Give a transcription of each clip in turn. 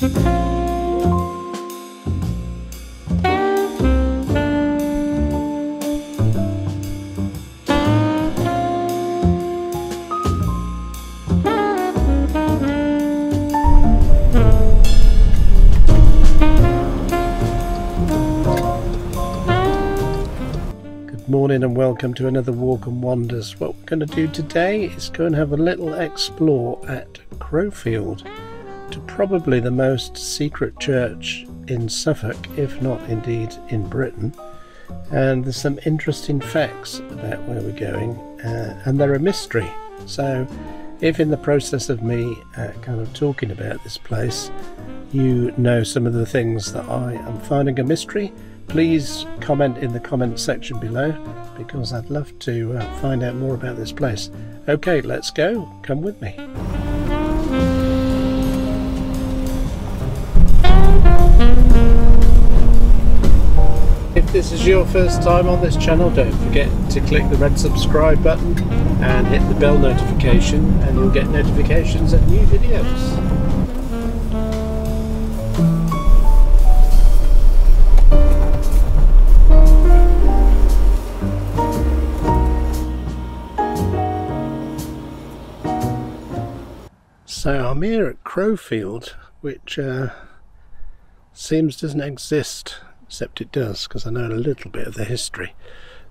Morning and welcome to another Walk and Wonders. What we're going to do today is go and have a little explore at Crowfield, to probably the most secret church in Suffolk, if not indeed in Britain. And there's some interesting facts about where we're going, and they're a mystery. So if in the process of me kind of talking about this place you know some of the things that I am finding a mystery, please comment in the comment section below, because I'd love to find out more about this place. Okay, let's go. Come with me. If this is your first time on this channel, don't forget to click the red subscribe button and hit the bell notification, and you'll get notifications of new videos. So I'm here at Crowfield, which seems doesn't exist, except it does, because I know a little bit of the history.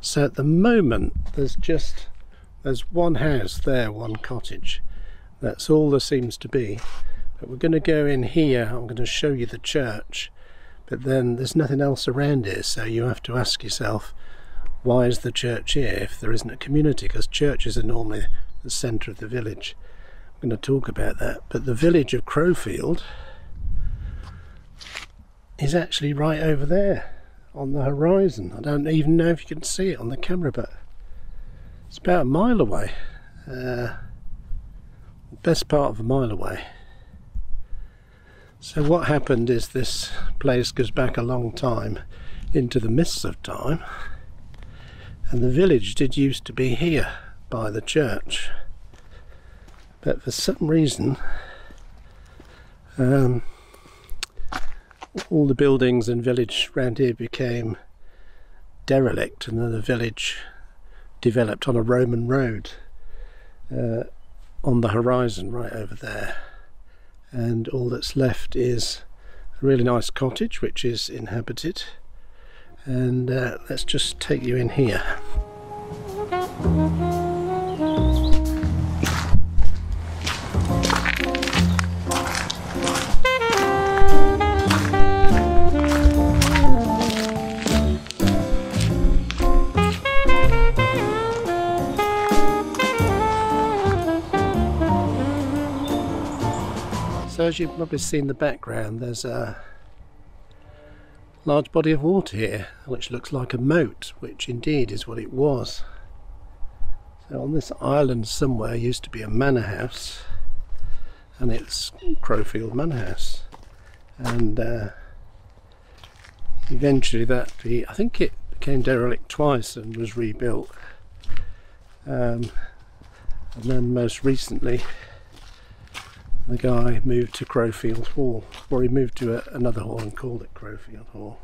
So at the moment there's one house there, one cottage. That's all there seems to be. But we're going to go in here. I'm going to show you the church, but then there's nothing else around here, so you have to ask yourself, why is the church here if there isn't a community? Because churches are normally the centre of the village. I'm going to talk about that, but the village of Crowfield is actually right over there on the horizon. I don't even know if you can see it on the camera, but it's about a mile away, best part of a mile away. So what happened is this place goes back a long time into the mists of time, and the village did used to be here by the church. But for some reason, all the buildings and village around here became derelict, and then the village developed on a Roman road on the horizon right over there. And all that's left is a really nice cottage which is inhabited. And let's just take you in here. So as you've probably seen in the background, there's a large body of water here which looks like a moat, which indeed is what it was. So on this island somewhere used to be a manor house, and it's Crowfield Manor House, and eventually I think it became derelict twice and was rebuilt, and then most recently the guy moved to Crowfield Hall, or he moved to another hall and called it Crowfield Hall.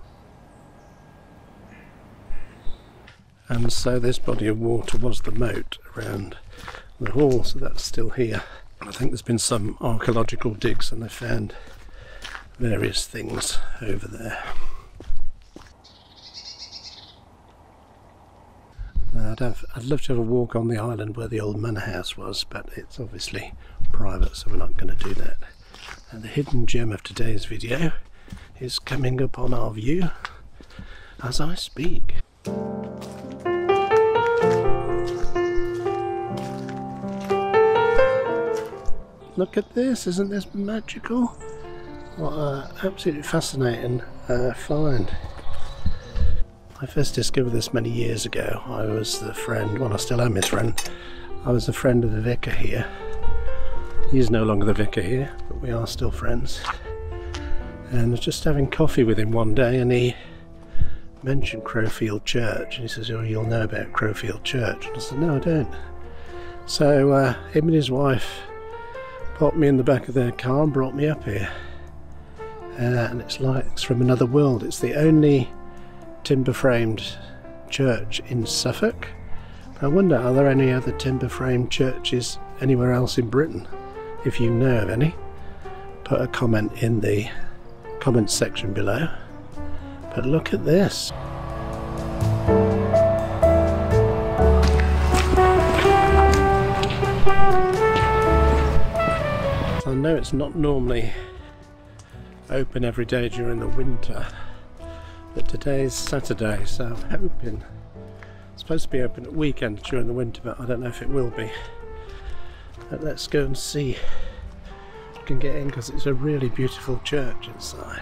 And so this body of water was the moat around the hall, so that's still here. I think there's been some archaeological digs and they found various things over there. Now, I'd love to have a walk on the island where the old manor house was, but it's obviously private, so we're not going to do that. And the hidden gem of today's video is coming up on our view as I speak. Look at this, isn't this magical? What an absolutely fascinating find. I first discovered this many years ago. I was the friend, well I still am his friend, I was a friend of the vicar here. He's no longer the vicar here, but we are still friends. And I was just having coffee with him one day and he mentioned Crowfield Church, and he says, oh, you'll know about Crowfield Church. And I said, no I don't. So him and his wife popped me in the back of their car and brought me up here. and it's like it's from another world. It's the only timber framed church in Suffolk. I wonder, are there any other timber framed churches anywhere else in Britain? If you know of any, put a comment in the comments section below. But look at this. I know it's not normally open every day during the winter, but today's Saturday, so I'm hoping it's supposed to be open at weekends during the winter, but I don't know if it will be. But let's go and see if we can get in, because it's a really beautiful church inside.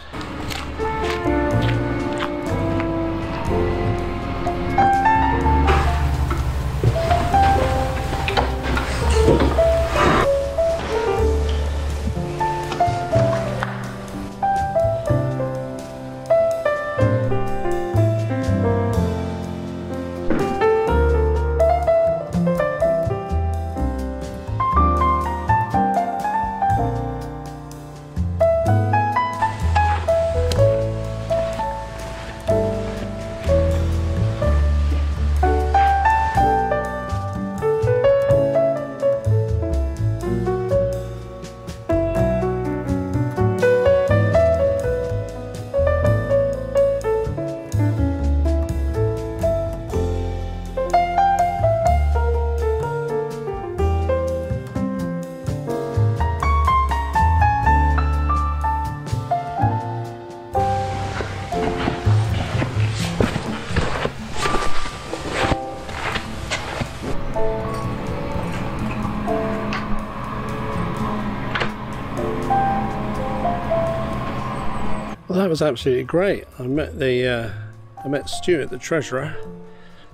Well, that was absolutely great. I met Stuart, the treasurer,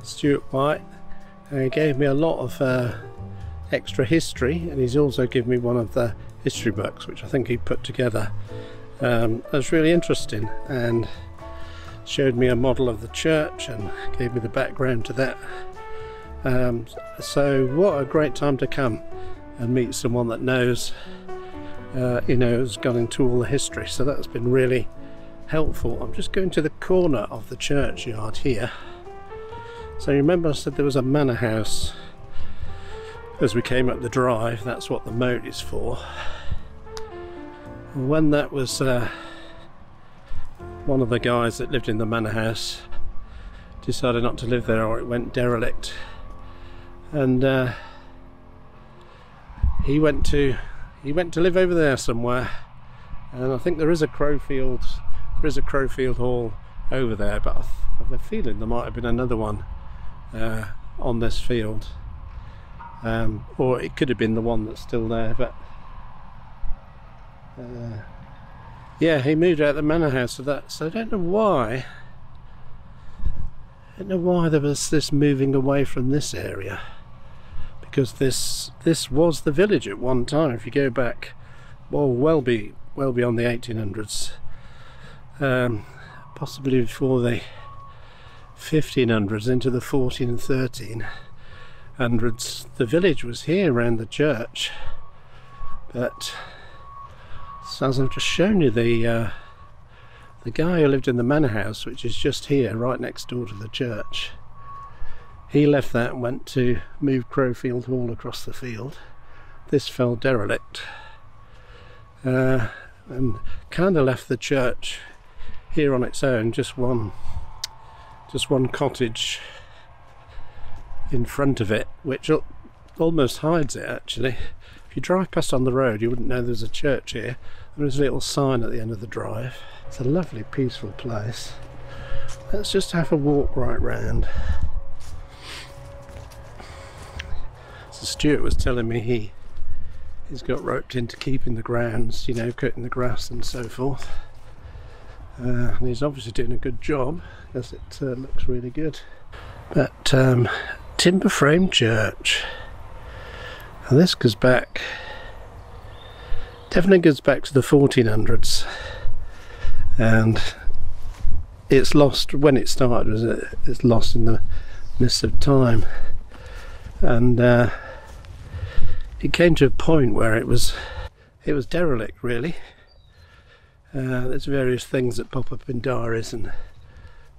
Stuart White, and he gave me a lot of extra history, and he's also given me one of the history books, which I think he put together. That was really interesting, and showed me a model of the church and gave me the background to that. So what a great time to come and meet someone that knows, has gone into all the history. So that's been really helpful. I'm just going to the corner of the churchyard here. So you remember I said there was a manor house as we came up the drive. That's what the moat is for. When that was one of the guys that lived in the manor house decided not to live there, or it went derelict, and he went to live over there somewhere, and I think there is a Crowfield Hall over there, but I have a feeling there might have been another one on this field, or it could have been the one that's still there. But yeah, he moved out of the manor house of that, so I don't know why there was this moving away from this area, because this was the village at one time. If you go back, well beyond the 1800s, possibly before the 1500s, into the 14 and 1300s, the village was here around the church. But so as I've just shown you, the guy who lived in the manor house, which is just here right next door to the church, he left that and went to move Crowfield Hall across the field. This fell derelict, and kind of left the church here on its own, just one cottage in front of it, which almost hides it actually. If you drive past on the road, you wouldn't know there's a church here. There's a little sign at the end of the drive. It's a lovely, peaceful place. Let's just have a walk right round. So Stuart was telling me he's got roped into keeping the grounds, cutting the grass and so forth. And he's obviously doing a good job, because it looks really good. But timber frame church. And this goes back, definitely goes back to the 1400s, and it's lost when it started. It's lost in the mist of time, and it came to a point where it was derelict really, There's various things that pop up in diaries and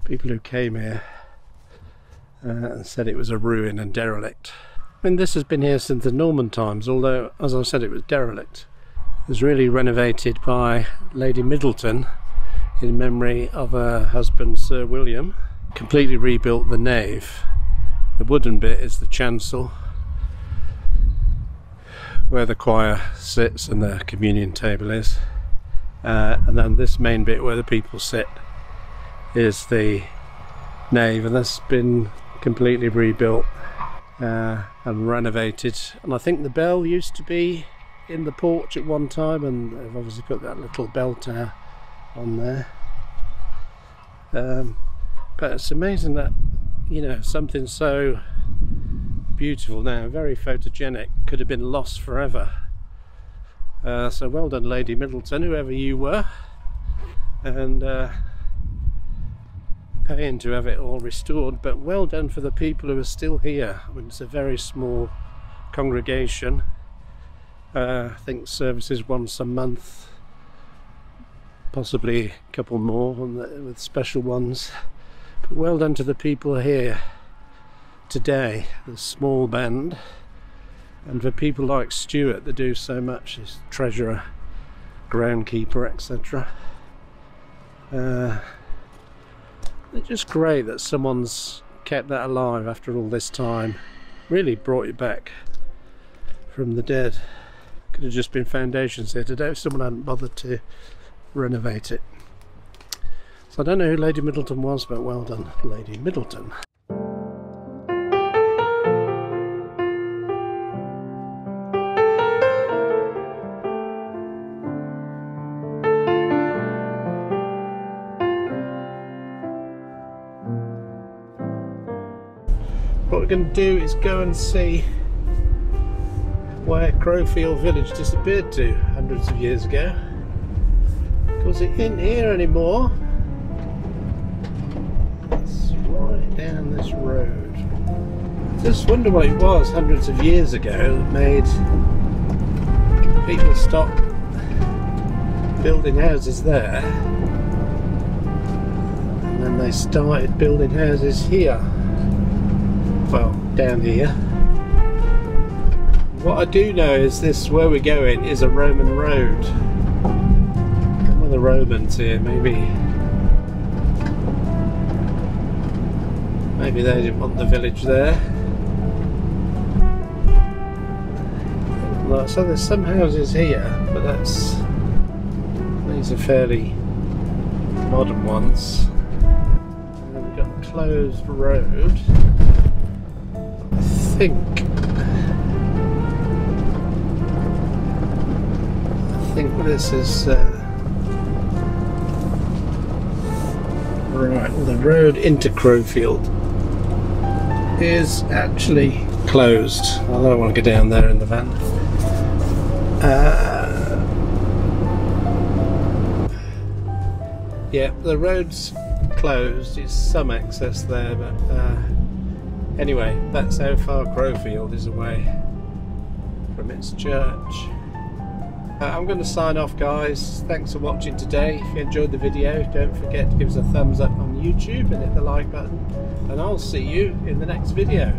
people who came here and said it was a ruin and derelict. I mean, this has been here since the Norman times, although, as I said, it was derelict. It was really renovated by Lady Middleton in memory of her husband Sir William. Completely rebuilt the nave. The wooden bit is the chancel, where the choir sits and the communion table is. And then this main bit where the people sit is the nave, and that's been completely rebuilt and renovated. And I think the bell used to be in the porch at one time, and they've obviously put that little bell tower on there. But it's amazing that, you know, something so beautiful now, very photogenic, could have been lost forever. So well done, Lady Middleton, whoever you were, and paying to have it all restored. But well done for the people who are still here. I mean, it's a very small congregation. I think services once a month, possibly a couple more with special ones. But well done to the people here today, the small band, and for people like Stuart that do so much, as treasurer, groundkeeper, etc. It's just great that someone's kept that alive after all this time, really brought it back from the dead. Could have just been foundations here today if someone hadn't bothered to renovate it. So I don't know who Lady Middleton was, but well done, Lady Middleton. What we're going to do is go and see where Crowfield village disappeared to hundreds of years ago. Because it isn't here anymore. It's right down this road. I just wonder what it was hundreds of years ago that made people stop building houses there, and then they started building houses here. Well, down here. What I do know is this, where we're going, is a Roman road. Some of the Romans here, maybe they didn't want the village there. So there's some houses here, but these are fairly modern ones. And then we've got a closed road. I think this is right. Well, the road into Crowfield is actually closed. I don't want to go down there in the van. Yeah, the road's closed. There's some access there, but anyway, that's how far Crowfield is away from its church. I'm going to sign off, guys. Thanks for watching today. If you enjoyed the video, don't forget to give us a thumbs up on YouTube and hit the like button, and I'll see you in the next video.